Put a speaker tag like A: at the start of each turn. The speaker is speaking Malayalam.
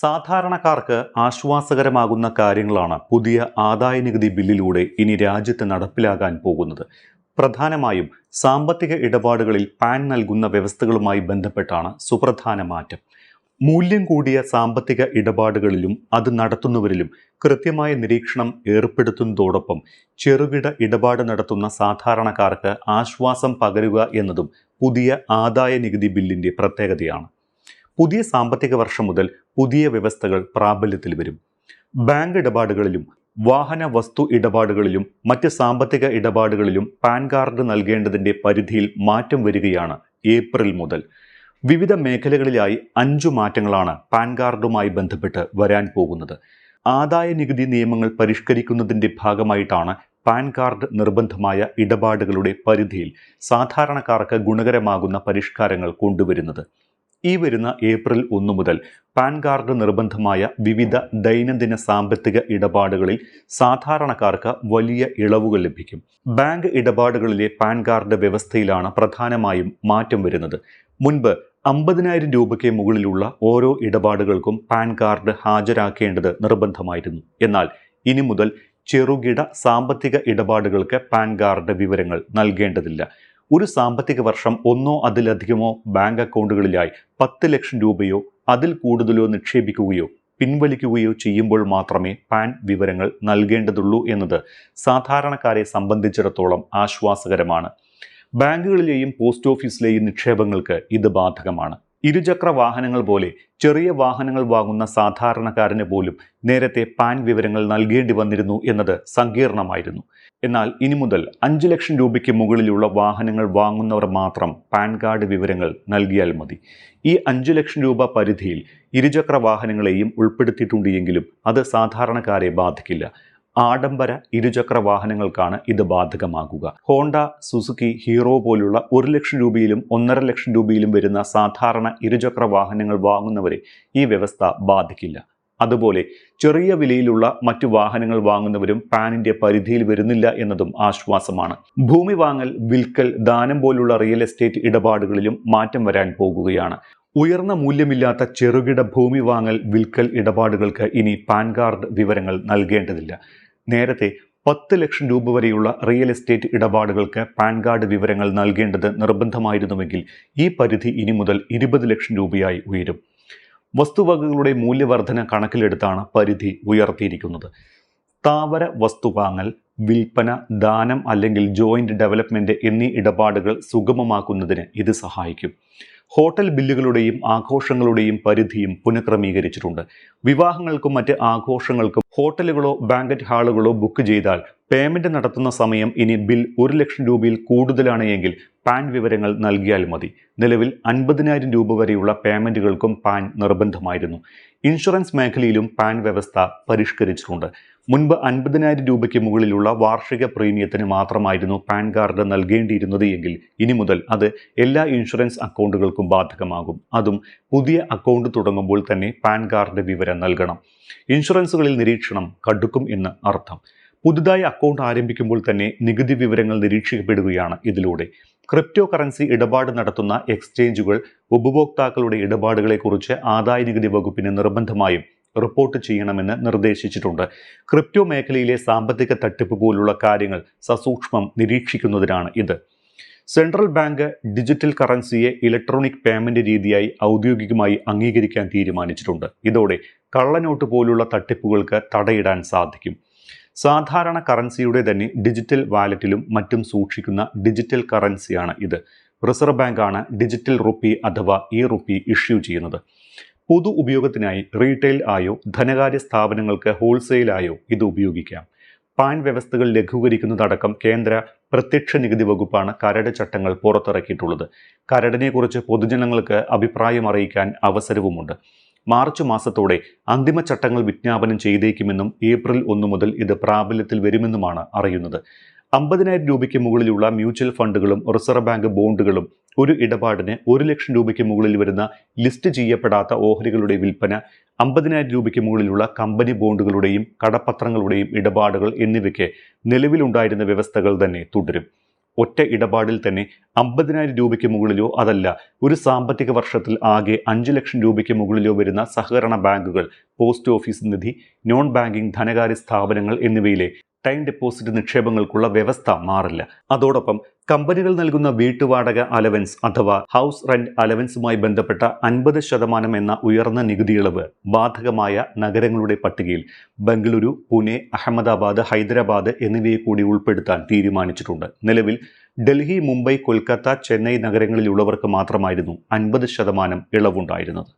A: സാധാരണക്കാർക്ക് ആശ്വാസകരമാകുന്ന കാര്യങ്ങളാണ് പുതിയ ആദായനികുതി ബില്ലിലൂടെ ഇനി രാജ്യത്ത് നടപ്പിലാകാൻ പോകുന്നത്. പ്രധാനമായും സാമ്പത്തിക ഇടപാടുകളിൽ പാൻ നൽകുന്ന വ്യവസ്ഥകളുമായി ബന്ധപ്പെട്ടാണ് സുപ്രധാന മാറ്റം. മൂല്യം കൂടിയ സാമ്പത്തിക ഇടപാടുകളിലും അത് നടത്തുന്നവരിലും കൃത്യമായ നിരീക്ഷണം ഏർപ്പെടുത്തുന്നതോടൊപ്പം ചെറുകിട ഇടപാട് നടത്തുന്ന സാധാരണക്കാർക്ക് ആശ്വാസം പകരുക എന്നതും പുതിയ ആദായനികുതി ബില്ലിന്റെ പ്രത്യേകതയാണ്. പുതിയ സാമ്പത്തിക വർഷം മുതൽ പുതിയ വ്യവസ്ഥകൾ പ്രാബല്യത്തിൽ വരും. ബാങ്ക് ഇടപാടുകളിലും വാഹന വസ്തു ഇടപാടുകളിലും മറ്റ് സാമ്പത്തിക ഇടപാടുകളിലും പാൻ കാർഡ് നൽകേണ്ടതിന്റെ പരിധിയിൽ മാറ്റം വരികയാണ് ഏപ്രിൽ മുതൽ. വിവിധ മേഖലകളിലായി 5 മാറ്റങ്ങളാണ് പാൻ കാർഡുമായി ബന്ധപ്പെട്ട് വരാൻ പോകുന്നത്. ആദായ നികുതി നിയമങ്ങൾ പരിഷ്കരിക്കുന്നതിന്റെ ഭാഗമായിട്ടാണ് പാൻ കാർഡ് നിർബന്ധമായ ഇടപാടുകളുടെ പരിധിയിൽ സാധാരണക്കാർക്ക് ഗുണകരമാകുന്ന പരിഷ്കാരങ്ങൾ കൊണ്ടുവരുന്നത്. ഈ വരുന്ന ഏപ്രിൽ 1 മുതൽ പാൻ കാർഡ് നിർബന്ധമായ വിവിധ ദൈനംദിന സാമ്പത്തിക ഇടപാടുകളിൽ സാധാരണക്കാർക്ക് വലിയ ഇളവുകൾ ലഭിക്കും. ബാങ്ക് ഇടപാടുകളിലെ പാൻ കാർഡ് വ്യവസ്ഥയിലാണ് പ്രധാനമായും മാറ്റം വരുന്നത്. മുൻപ് 50,000 രൂപയ്ക്ക് മുകളിലുള്ള ഓരോ ഇടപാടുകൾക്കും പാൻ കാർഡ് ഹാജരാക്കേണ്ടത് നിർബന്ധമായിരുന്നു. എന്നാൽ ഇനി മുതൽ ചെറുകിട സാമ്പത്തിക ഇടപാടുകൾക്ക് പാൻ കാർഡ് വിവരങ്ങൾ നൽകേണ്ടതില്ല. ഒരു സാമ്പത്തിക വർഷം ഒന്നോ അതിലധികമോ ബാങ്ക് അക്കൗണ്ടുകളിലായി 10 ലക്ഷം രൂപയോ അതിൽ കൂടുതലോ നിക്ഷേപിക്കുകയോ പിൻവലിക്കുകയോ ചെയ്യുമ്പോൾ മാത്രമേ പാൻ വിവരങ്ങൾ നൽകേണ്ടതുള്ളൂ എന്നത് സാധാരണക്കാരെ സംബന്ധിച്ചിടത്തോളം ആശ്വാസകരമാണ്. ബാങ്കുകളിലെയും പോസ്റ്റ് ഓഫീസിലെയും നിക്ഷേപങ്ങൾക്ക് ഇത് ബാധകമാണ്. ഇരുചക്ര വാഹനങ്ങൾ പോലെ ചെറിയ വാഹനങ്ങൾ വാങ്ങുന്ന സാധാരണക്കാരന് പോലും നേരത്തെ പാൻ വിവരങ്ങൾ നൽകേണ്ടി വന്നിരുന്നു എന്നത് സങ്കീർണമായിരുന്നു. എന്നാൽ ഇനി മുതൽ 5 ലക്ഷം രൂപയ്ക്ക് മുകളിലുള്ള വാഹനങ്ങൾ വാങ്ങുന്നവർ മാത്രം പാൻ കാർഡ് വിവരങ്ങൾ നൽകിയാൽ മതി. ഈ 5 ലക്ഷം രൂപ പരിധിയിൽ ഇരുചക്ര വാഹനങ്ങളെയും ഉൾപ്പെടുത്തിയിട്ടുണ്ട് എങ്കിലും അത് സാധാരണക്കാരെ ബാധിക്കില്ല. ആഡംബര ഇരുചക്ര വാഹനങ്ങൾക്കാണ് ഇത് ബാധകമാകുക. ഹോണ്ട, സുസുക്കി, ഹീറോ പോലുള്ള 1 ലക്ഷം രൂപയിലും 1.5 ലക്ഷം രൂപയിലും വരുന്ന സാധാരണ ഇരുചക്ര വാഹനങ്ങൾ വാങ്ങുന്നവരെ ഈ വ്യവസ്ഥ ബാധിക്കില്ല. അതുപോലെ ചെറിയ വിലയിലുള്ള മറ്റു വാഹനങ്ങൾ വാങ്ങുന്നവരും പാനിന്റെ പരിധിയിൽ വരുന്നില്ല എന്നതും ആശ്വാസമാണ്. ഭൂമി വാങ്ങൽ, വിൽക്കൽ, ദാനം പോലുള്ള റിയൽ എസ്റ്റേറ്റ് ഇടപാടുകളിലും മാറ്റം വരാൻ പോകുകയാണ്. ഉയർന്ന മൂല്യമില്ലാത്ത ചെറുകിട ഭൂമി വാങ്ങൽ, വിൽക്കൽ ഇടപാടുകൾക്ക് ഇനി പാൻ കാർഡ് വിവരങ്ങൾ നൽകേണ്ടതില്ല. നേരത്തെ 10 ലക്ഷം രൂപ വരെയുള്ള റിയൽ എസ്റ്റേറ്റ് ഇടപാടുകൾക്ക് പാൻ കാർഡ് വിവരങ്ങൾ നൽകേണ്ടത് നിർബന്ധമായിരുന്നുവെങ്കിൽ ഈ പരിധി ഇനി മുതൽ 20 ലക്ഷം രൂപയായി ഉയരും. വസ്തുവകകളുടെ മൂല്യവർധന കണക്കിലെടുത്താണ് പരിധി ഉയർത്തിയിരിക്കുന്നത്. സ്ഥാവര വസ്തു വാങ്ങൽ, വിൽപ്പന, ദാനം അല്ലെങ്കിൽ ജോയിന്റ് ഡെവലപ്മെന്റ് എന്നീ ഇടപാടുകൾ സുഗമമാക്കുന്നതിന് ഇത് സഹായിക്കും. ഹോട്ടൽ ബില്ലുകളുടെയും ആഘോഷങ്ങളുടെയും പരിധിയും പുനഃക്രമീകരിച്ചിട്ടുണ്ട്. വിവാഹങ്ങൾക്കും മറ്റ് ആഘോഷങ്ങൾക്കും ഹോട്ടലുകളോ ബാങ്കറ്റ് ഹാളുകളോ ബുക്ക് ചെയ്താൽ പേയ്മെന്റ് നടത്തുന്ന സമയം ഇനി ബിൽ 1 ലക്ഷം രൂപയിൽ കൂടുതലാണ് എങ്കിൽ പാൻ വിവരങ്ങൾ നൽകിയാൽ മതി. നിലവിൽ 50,000 രൂപ വരെയുള്ള പേയ്മെന്റുകൾക്കും പാൻ നിർബന്ധമായിരുന്നു. ഇൻഷുറൻസ് മേഖലയിലും പാൻ വ്യവസ്ഥ പരിഷ്കരിച്ചിട്ടുണ്ട്. മുൻപ് 50,000 രൂപയ്ക്ക് മുകളിലുള്ള വാർഷിക പ്രീമിയത്തിന് മാത്രമായിരുന്നു പാൻ കാർഡ് നൽകേണ്ടിയിരുന്നത് എങ്കിൽ ഇനി മുതൽ അത് എല്ലാ ഇൻഷുറൻസ് അക്കൗണ്ടുകൾക്കും ബാധകമാകും. അതും പുതിയ അക്കൗണ്ട് തുടങ്ങുമ്പോൾ തന്നെ പാൻ കാർഡ് വിവരം നൽകണം. ഇൻഷുറൻസുകളിൽ നിരീക്ഷണം കടുക്കും എന്ന് അർത്ഥം. പുതുതായി അക്കൗണ്ട് ആരംഭിക്കുമ്പോൾ തന്നെ നികുതി വിവരങ്ങൾ നിരീക്ഷിക്കപ്പെടുകയാണ് ഇതിലൂടെ. ക്രിപ്റ്റോ കറൻസി ഇടപാട് നടത്തുന്ന എക്സ്ചേഞ്ചുകൾ ഉപഭോക്താക്കളുടെ ഇടപാടുകളെക്കുറിച്ച് ആദായനികുതി വകുപ്പിന് നിർബന്ധമായും റിപ്പോർട്ട് ചെയ്യണമെന്ന് നിർദ്ദേശിച്ചിട്ടുണ്ട്. ക്രിപ്റ്റോ മേഖലയിലെ സാമ്പത്തിക തട്ടിപ്പ് പോലുള്ള കാര്യങ്ങൾ സസൂക്ഷ്മം നിരീക്ഷിക്കുന്നതിനാണ് ഇത്. സെൻട്രൽ ബാങ്ക് ഡിജിറ്റൽ കറൻസിയെ ഇലക്ട്രോണിക് പേയ്മെന്റ് രീതിയായി ഔദ്യോഗികമായി അംഗീകരിക്കാൻ തീരുമാനിച്ചിട്ടുണ്ട്. ഇതോടെ കള്ളനോട്ട് പോലുള്ള തട്ടിപ്പുകൾക്ക് തടയിടാൻ സാധിക്കും. സാധാരണ കറൻസിയുടെ തന്നെ ഡിജിറ്റൽ വാലറ്റിലും മറ്റും സൂക്ഷിക്കുന്ന ഡിജിറ്റൽ കറൻസിയാണ് ഇത്. റിസർവ് ബാങ്കാണ് ഡിജിറ്റൽ റുപ്പി അഥവാ ഇ റുപ്പി ഇഷ്യൂ ചെയ്യുന്നത്. പൊതു ഉപയോഗത്തിനായി റീറ്റെയിൽ ആയോ ധനകാര്യ സ്ഥാപനങ്ങൾക്ക് ഹോൾസെയിലായോ ഇത് ഉപയോഗിക്കാം. പാൻ വ്യവസ്ഥകൾ ലഘൂകരിക്കുന്നതടക്കം കേന്ദ്ര പ്രത്യക്ഷ നികുതി വകുപ്പാണ് കരട് ചട്ടങ്ങൾ പുറത്തിറക്കിയിട്ടുള്ളത്. കരടിനെക്കുറിച്ച് പൊതുജനങ്ങൾക്ക് അഭിപ്രായം അറിയിക്കാൻ അവസരവുമുണ്ട്. മാർച്ച് മാസത്തോടെ അന്തിമ ചട്ടങ്ങൾ വിജ്ഞാപനം ചെയ്തേക്കുമെന്നും ഏപ്രിൽ 1 മുതൽ ഇത് പ്രാബല്യത്തിൽ വരുമെന്നുമാണ് അറിയുന്നത്. 50,000 രൂപയ്ക്ക് മുകളിലുള്ള മ്യൂച്വൽ ഫണ്ടുകളും റിസർവ് ബാങ്ക് ബോണ്ടുകളും ഒരു ഇടപാടിന് 1 ലക്ഷം രൂപയ്ക്ക് മുകളിൽ വരുന്ന ലിസ്റ്റ് ചെയ്യപ്പെടാത്ത ഓഹരികളുടെ വിൽപ്പന, 50,000 രൂപയ്ക്ക് മുകളിലുള്ള കമ്പനി ബോണ്ടുകളുടെയും കടപ്പത്രങ്ങളുടെയും ഇടപാടുകൾ എന്നിവയ്ക്ക് നിലവിലുണ്ടായിരുന്ന വ്യവസ്ഥകൾ തന്നെ തുടരും. ഒറ്റ ഇടപാടിൽ തന്നെ 50,000 രൂപയ്ക്ക് മുകളിലോ അതല്ല ഒരു സാമ്പത്തിക വർഷത്തിൽ ആകെ 5 ലക്ഷം രൂപയ്ക്ക് മുകളിലോ വരുന്ന സഹകരണ ബാങ്കുകൾ, പോസ്റ്റ് ഓഫീസ് നിധി, നോൺ ബാങ്കിംഗ് ധനകാര്യ സ്ഥാപനങ്ങൾ എന്നിവയിലെ ടൈം ഡെപ്പോസിറ്റ് നിക്ഷേപങ്ങൾക്കുള്ള വ്യവസ്ഥ മാറില്ല. അതോടൊപ്പം കമ്പനികൾ നൽകുന്ന വീട്ടുവാടക അലവൻസ് അഥവാ ഹൗസ് റെന്റ് അലവൻസുമായി ബന്ധപ്പെട്ട 50% എന്ന ഉയർന്ന നികുതി ഇളവ് ബാധകമായ നഗരങ്ങളുടെ പട്ടികയിൽ ബംഗളൂരു, പുനെ, അഹമ്മദാബാദ്, ഹൈദരാബാദ് എന്നിവയെ കൂടി ഉൾപ്പെടുത്താൻ തീരുമാനിച്ചിട്ടുണ്ട്. നിലവിൽ ഡൽഹി, മുംബൈ, കൊൽക്കത്ത, ചെന്നൈ നഗരങ്ങളിലുള്ളവർക്ക് മാത്രമായിരുന്നു 50% ഇളവുണ്ടായിരുന്നത്.